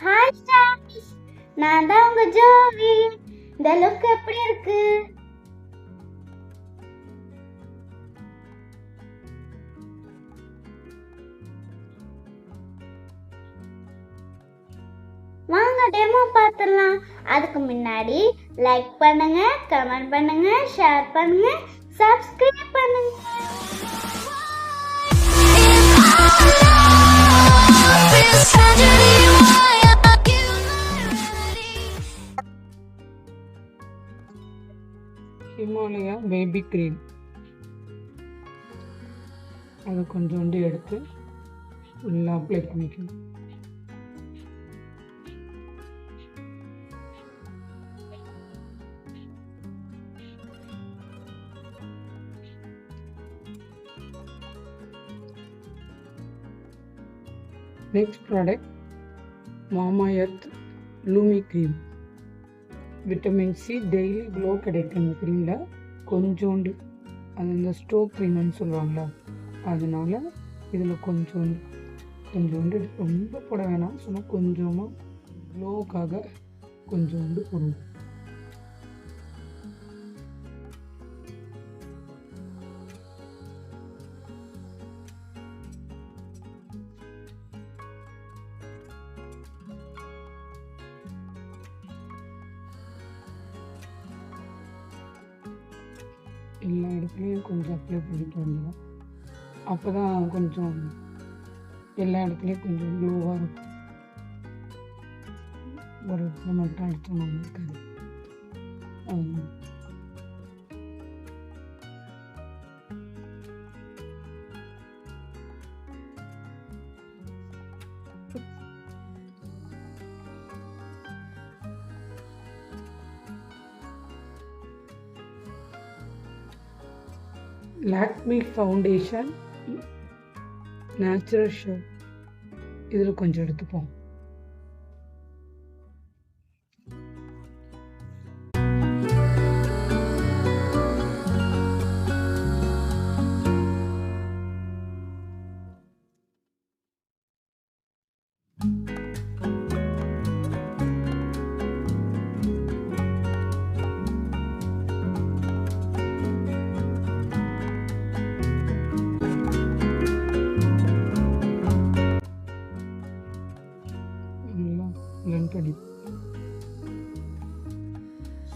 Hi stars, நான் தான் உங்க ஜோவி. இந்த லுக் எப்படி இருக்கு? வாங்க டெமோ பார்த்துடலாம். அதுக்கு முன்னாடி லைக் பண்ணுங்க, கமெண்ட் பண்ணுங்க, ஷேர் பண்ணுங்க, சப்ஸ்கிரைப் பண்ணுங்க. ஹிமாலயா பேபி க்ரீம் அதை கொஞ்சோண்டு எடுத்து ஃபுல்லாக அப்ளை பண்ணிக்கணும். Next product Mamaearth lumi cream. Vitamin C daily glow கிடைக்கும். இந்த க்ரீமில் கொஞ்சோண்டு அது இந்த ஸ்டோக் க்ரீம்னு சொல்லுவாங்களா, அதனால இதில் கொஞ்சோண்டு ரொம்ப போட வேணாம், சும்மா கொஞ்சமாக க்ளோவுக்காக கொஞ்சோண்டு போடுவோம். எல்லா இடத்துலையும் கொஞ்சம் அப்ளை பண்ணிக்க வேண்டியதான். அப்போ தான் கொஞ்சம் எல்லா இடத்துலையும் கொஞ்சம் க்ளோவாக இருக்கும். ஒரு இடத்துல மட்டும் அடித்தோம் இருக்காது. லாக்மி ஃபவுண்டேஷன் நேச்சுரல் ஷேட் இதில் கொஞ்சம் எடுத்துப்போம். படி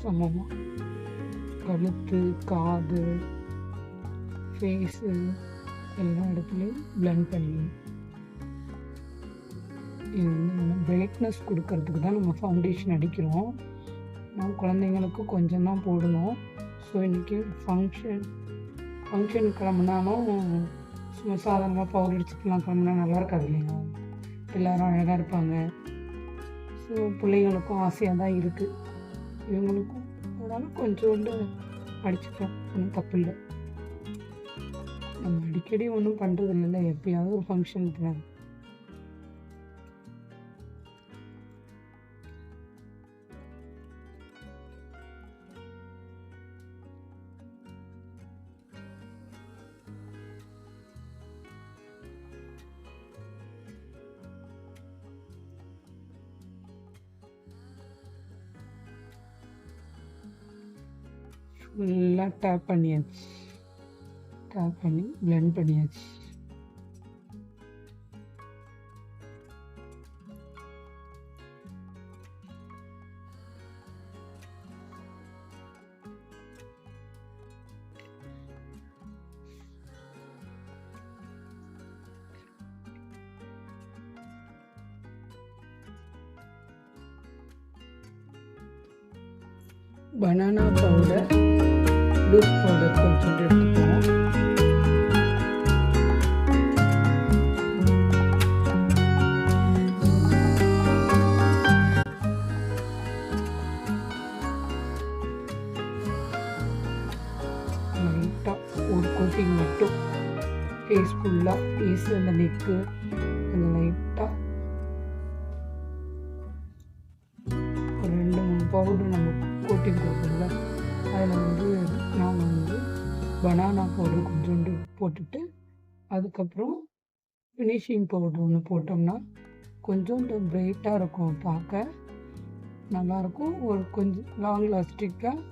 சமமாக கழுத்து, காது, ஃபேஸு எல்லா இடத்துலையும் பிளெண்ட் பண்ணி இது வந்து பிரைட்னஸ் கொடுக்கறதுக்கு தான் நம்ம ஃபவுண்டேஷன் அடிக்கிறோம். நான் குழந்தைங்களுக்கு கொஞ்சம் தான் போடணும். ஸோ இன்றைக்கி ஃபங்க்ஷன் கிளம்புனாலும் சும்மா சாதாரணமாக பவுடர் அடிச்சுட்டுலாம் கிளம்புனா நல்லா இருக்காது இல்லையா, எல்லோரும் அழகாக இருப்பாங்க. ஸோ பிள்ளைங்களுக்கும் ஆசையாக தான் இருக்குது, இவங்களுக்கும். அதனால் கொஞ்சோண்டு அடிச்சுக்கலாம், ஒன்றும் தப்பு இல்லை. நம்ம அடிக்கடி ஒன்றும் பண்ணுறது இல்லைல்ல, எப்பயாவது ஒரு ஃபங்க்ஷனுக்கு தான். ஃபுல்லாக டேப் பண்ணியாச்சு, டேப் பண்ணி பிளெண்ட் பண்ணியாச்சு. பனானா பவுடர், லூஸ் பவுடர் கொஞ்சம் எடுத்துப்போம். லைட்டாக ஒரு கோட்டிங் மட்டும் ஃபேஸ் ஃபுல்லாக, ஃபேஸு அந்த நெக்கு அந்த லைட்டாக ஒரு 2-3 பவுடர் நம்ம கோட்டிங் கொடுக்குறோம்ல, அதில் வந்து நாங்கள் வந்து பனானா பவுடர் கொஞ்சோண்டு போட்டுட்டு அதுக்கப்புறம் ஃபினிஷிங் பவுடர் ஒன்று போட்டோம்னா கொஞ்சம் பிரைட்டாக இருக்கும், பார்க்க நல்லாயிருக்கும். ஒரு கொஞ்சம் லாங் லாஸ்டிக்காக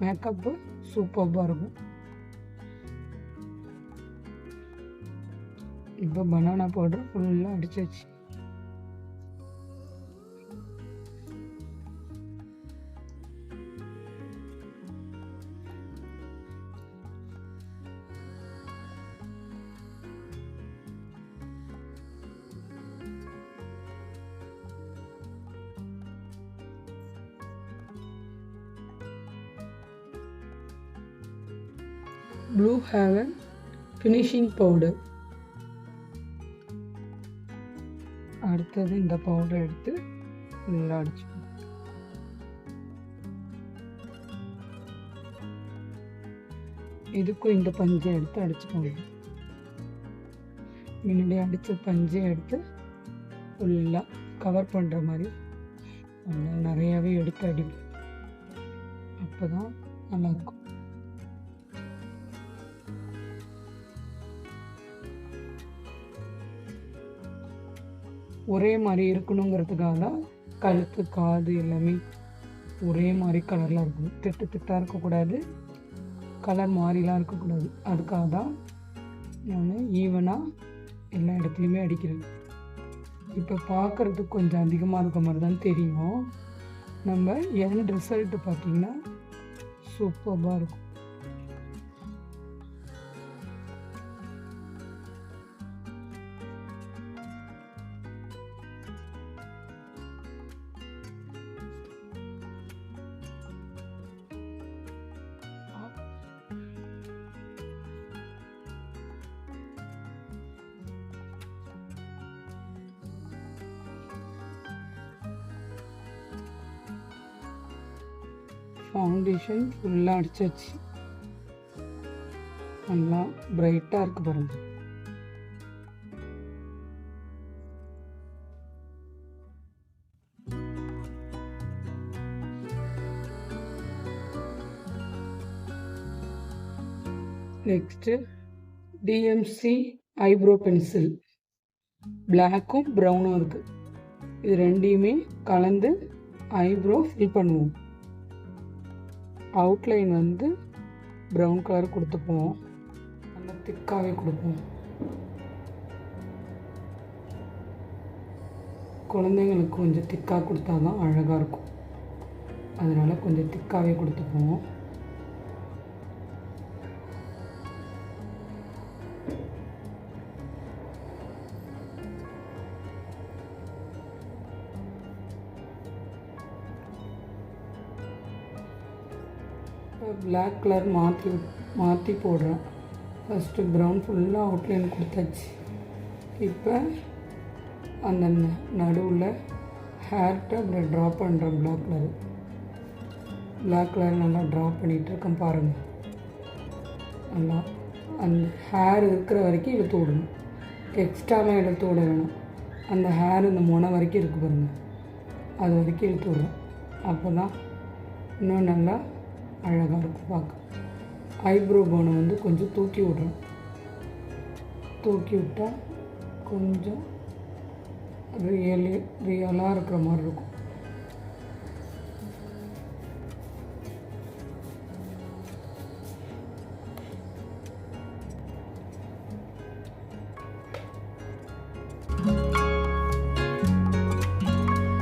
மேக்கப்பு சூப்பராக இருக்கும். இப்போ பனானா பவுடர் ஃபுல்லாக அடிச்சாச்சு. Blue heaven finishing powder. அடுத்தது இந்த பவுடர் எடுத்து ஃபுல்லாக அடிச்சுக்கணும். இதுக்கும் இந்த பஞ்சை எடுத்து அடிச்சுக்கோங்க. முன்னாடி அடித்த பஞ்சை எடுத்து ஃபுல்லாக கவர் பண்ணுற மாதிரி நிறையாவே எடுத்து அடிக்கும். அப்போ தான் நல்லாயிருக்கும். ஒரே மாதிரி இருக்கணுங்கிறதுக்காக தான் கழுத்து காது எல்லாமே ஒரே மாதிரி கலரில் இருக்கணும். திட்டு திட்டாக இருக்கக்கூடாது, கலர் மாதிரிலாம் இருக்கக்கூடாது. அதுக்காக தான் நான் ஈவனாக எல்லா இடத்துலையுமே அடிக்கிறேன். இப்போ பார்க்குறதுக்கு கொஞ்சம் அதிகமாக இருக்க மாதிரி தான் தெரியும். நம்ம எண்ட் ரிசல்ட்டு பார்த்திங்கன்னா சூப்பராக இருக்கும். ஃபவுண்டேஷன் ஃபுல்லாக அடிச்சாச்சு. நல்லா பிரைட்டாக இருக்குது பாருங்க. Next DMC eyebrow pencil. பிளாக்கும் ப்ரௌனும் இருக்குது. இது ரெண்டையுமே கலந்து ஐப்ரோ ஃபில் பண்ணுவோம். அவுட்லைன் வந்து ப்ரௌன் கலர் கொடுத்துப்போம். நல்லா திக்காகவே கொடுப்போம். குழந்தைங்களுக்கு கொஞ்சம் திக்காக கொடுத்தா தான் அழகாக இருக்கும். அதனால் கொஞ்சம் திக்காகவே கொடுத்துப்போம். பிளாக் கலர் மாற்றி போடுறேன். ஃபஸ்ட்டு ப்ரௌன் ஃபுல்லாக அவுட்லைன் கொடுத்தாச்சு. இப்போ அந்த நடுவில் ஹேர்கிட்ட அப்படி ட்ரா பண்ணுறேன். பிளாக் கலர் நல்லா ட்ரா பண்ணிகிட்ருக்கேன் பாருங்கள். நல்லா அந்த ஹேர் இருக்கிற வரைக்கும் இழுத்து விடணும். எக்ஸ்ட்ராலாம் இழுத்து விட வேணும். அந்த ஹேர் இந்த முனை வரைக்கும் இருக்குது பாருங்கள், அது வரைக்கும் இழுத்து விடுறேன். அப்போ தான் இன்னும் நல்லா அழகாக இருக்கும் பார்க்க. ஐப்ரோ போனை வந்து கொஞ்சம் தூக்கி விட்றேன். தூக்கி விட்டால் கொஞ்சம் ரியலாக இருக்கிற மாதிரி இருக்கும்.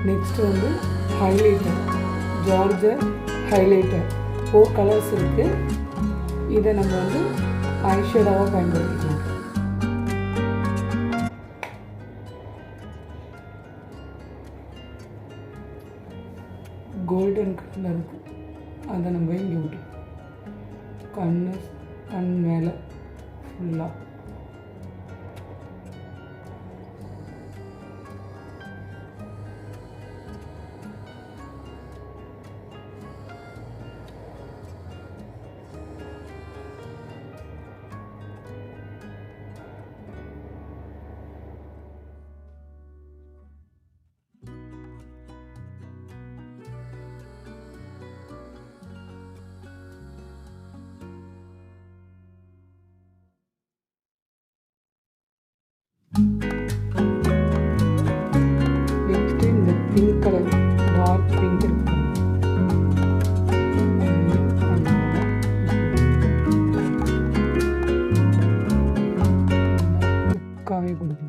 நெக்ஸ்ட் வந்து ஹைலைட்டர், ஜார்ஜர் ஹைலைட்டர். 4 கலர்ஸ் இருக்குது. இதை நம்ம வந்து ஐஷேடாவாக பயன்படுத்திக்கலாம். கோல்டன் கலர் இருக்குது, அதை நம்ம இங்கே விட்டு கண் மேலே ஃபுல்லாக பிங்க் கலர் டார்க் பிங்க் இருக்கு. லுக்காகவே கொடுக்கும்.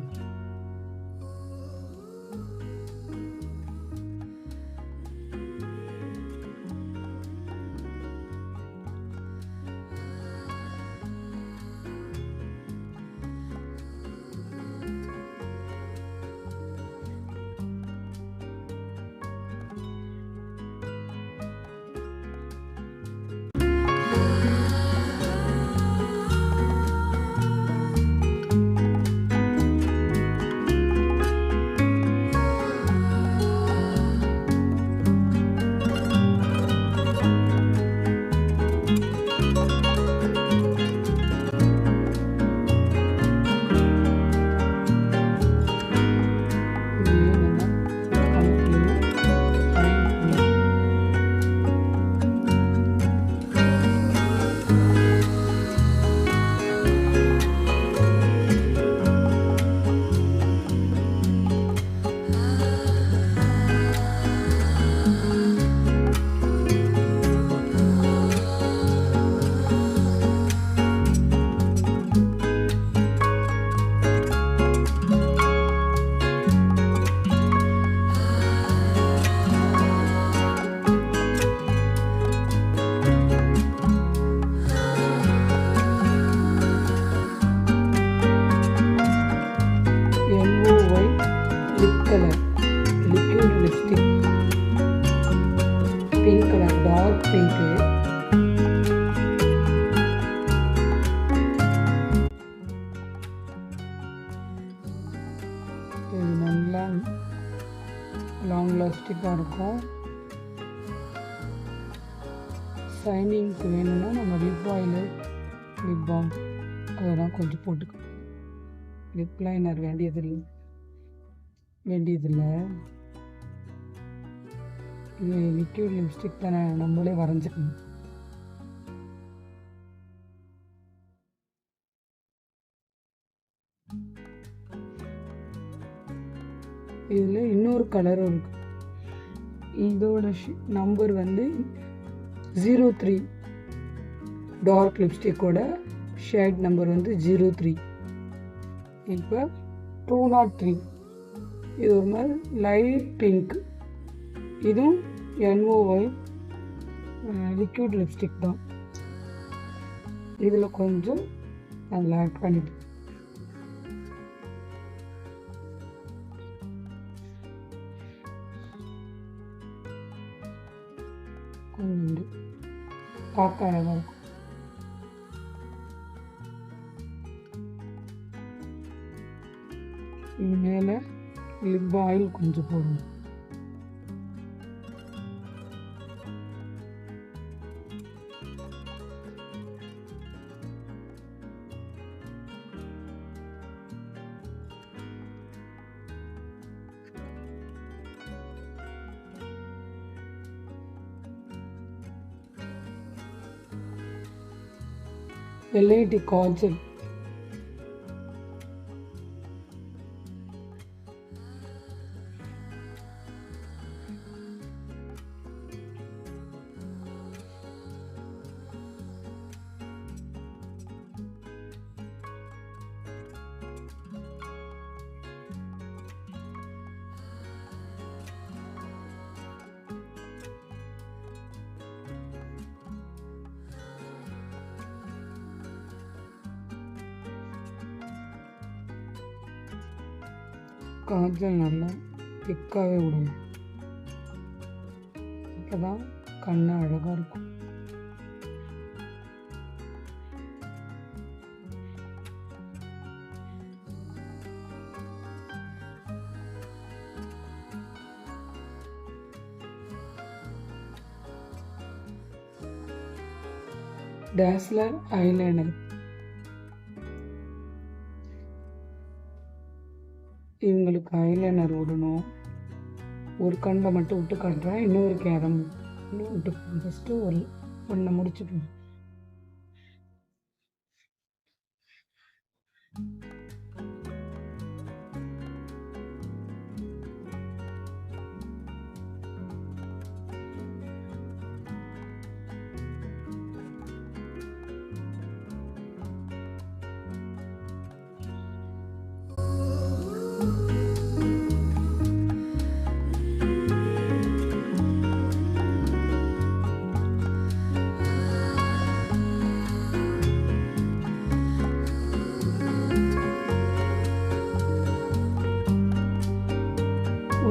Lip colour liquid lipstick pink colour dark pink. இது நல்லா லாங் லாஸ்டிக்காக இருக்கும். ஷைனிங்க்கு வேணும்னா நம்ம லிப் ஆயில் லிப் பாம் அதெல்லாம் கொஞ்சம் போட்டுக்கணும். லிப் லைனர் வேண்டியதில்லை. இது லிக்விட் லிப்ஸ்டிக் தானே, நம்மளே வரைஞ்சிக்கணும். இதில் இன்னொரு கலரும் இருக்கு. இதோட நம்பர் வந்து 03. டார்க் லிப்ஸ்டிக்கோட ஷேட் நம்பர் வந்து 03. இப்போ 203. இது ஒரு மாதிரி லைட் பிங்க். இதுவும் NOY லிக்விட் லிப்ஸ்டிக் தான். இதில் கொஞ்சம் அதில் ஆட் பண்ணிட்டு கொஞ்சம் பார்க்க அழகாக இருக்கும். இது மேலே லிப் ஆயில் கொஞ்சம் போடணும். LIT காஜல் காஜல் நல்லா திக்காகவே விடணும். அப்போ தான் கண்ணு அழகாக இருக்கும். டாஸ்லர் ஐலைனர். இவங்களுக்கு ஐலைனர் விடணும். ஒரு கண்ணில் மட்டும் விட்டு காட்டுறேன், இன்னொரு கேரம் விட்டு ஃபஸ்ட்டு ஒன்றை முடிச்சுக்கணும்.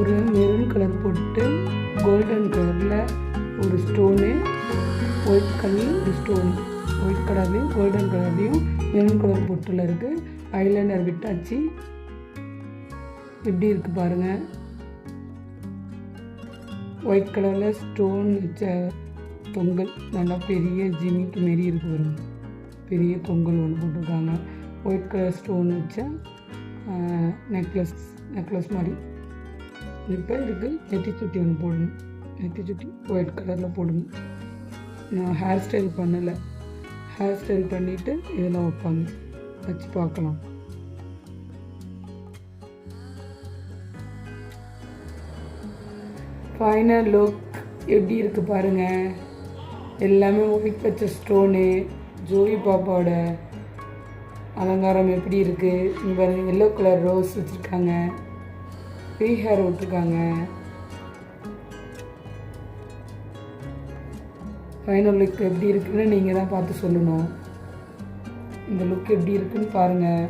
ஒரு மெரூன் கலர் போட்டு கோல்டன் கலரில் ஒரு ஸ்டோனு, ஒயிட் கலர் ஒரு ஸ்டோன், ஒயிட் கலர்லேயும் கோல்டன் கலர்லேயும் மெரூன் கலர் பொட்டில் இருக்குது. ஐலைனர் விட்டாச்சு. எப்படி இருக்குது பாருங்கள். ஒயிட் கலரில் ஸ்டோன் வச்ச தொங்கல், நல்லா பெரிய ஜிமிக்கு மாரி இருக்கு பாருங்க. பெரிய தொங்கல் ஒன்று போட்டிருக்காங்க. ஒயிட் கலர் ஸ்டோன் வச்ச நெக்லஸ் மாதிரி. இப்போ இதுக்கு நெத்தி சுட்டி ஒன்று போடணும். நெத்தி சுட்டி ஒயிட் கலரில் போடணும். நான் ஹேர் ஸ்டைல் பண்ணலை. ஹேர் ஸ்டைல் பண்ணிவிட்டு இதெல்லாம் வைப்பாங்க. வச்சு பார்க்கலாம். ஃபைனல் லுக் எப்படி இருக்குது பாருங்கள். எல்லாமே ஒயிட் வச்ச ஸ்டோனு. ஜோவி பாப்பாவோட அலங்காரம் எப்படி இருக்குது இங்கே பாருங்கள். எல்லோ கலர் ரோஸ் வச்சுருக்காங்க. ஃப்ரீ ஹேர் விட்டுருக்காங்க. ஃபைனல் லுக் எப்படி இருக்குன்னு நீங்கள் தான் பார்த்து சொல்லணும். இந்த லுக் எப்படி இருக்குன்னு பாருங்கள்.